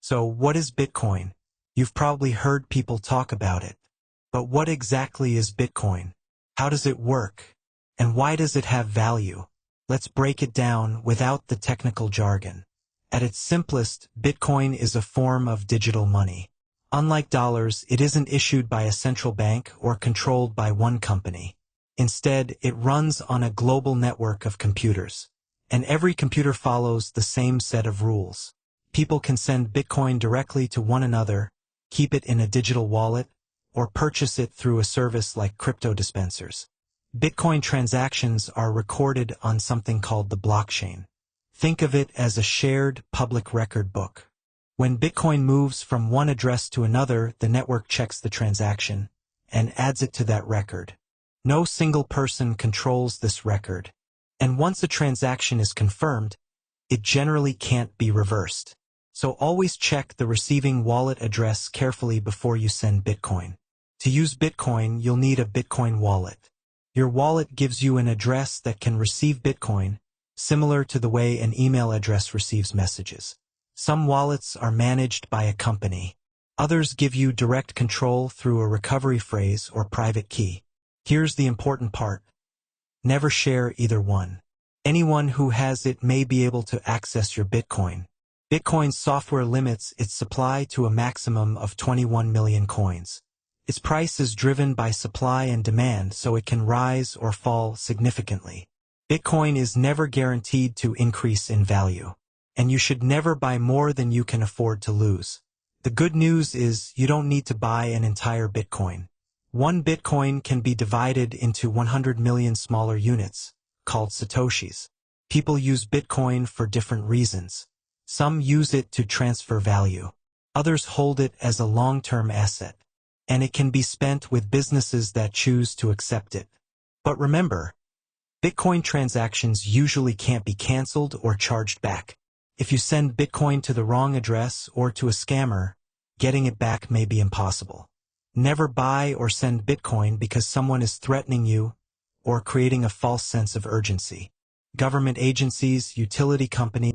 So what is Bitcoin? You've probably heard people talk about it. But what exactly is Bitcoin? How does it work? And why does it have value? Let's break it down without the technical jargon. At its simplest, Bitcoin is a form of digital money. Unlike dollars, it isn't issued by a central bank or controlled by one company. Instead, it runs on a global network of computers. And every computer follows the same set of rules. People can send Bitcoin directly to one another, keep it in a digital wallet, or purchase it through a service like crypto dispensers. Bitcoin transactions are recorded on something called the blockchain. Think of it as a shared public record book. When Bitcoin moves from one address to another, the network checks the transaction and adds it to that record. No single person controls this record. And once a transaction is confirmed, it generally can't be reversed. So always check the receiving wallet address carefully before you send Bitcoin. To use Bitcoin, you'll need a Bitcoin wallet. Your wallet gives you an address that can receive Bitcoin, similar to the way an email address receives messages. Some wallets are managed by a company. Others give you direct control through a recovery phrase or private key. Here's the important part. Never share either one. Anyone who has it may be able to access your Bitcoin. Bitcoin's software limits its supply to a maximum of 21 million coins. Its price is driven by supply and demand, so it can rise or fall significantly. Bitcoin is never guaranteed to increase in value, and you should never buy more than you can afford to lose. The good news is you don't need to buy an entire Bitcoin. One Bitcoin can be divided into 100 million smaller units, called Satoshis. People use Bitcoin for different reasons. Some use it to transfer value. Others hold it as a long-term asset. And it can be spent with businesses that choose to accept it. But remember, Bitcoin transactions usually can't be canceled or charged back. If you send Bitcoin to the wrong address or to a scammer, getting it back may be impossible. Never buy or send Bitcoin because someone is threatening you or creating a false sense of urgency. Government agencies, utility companies,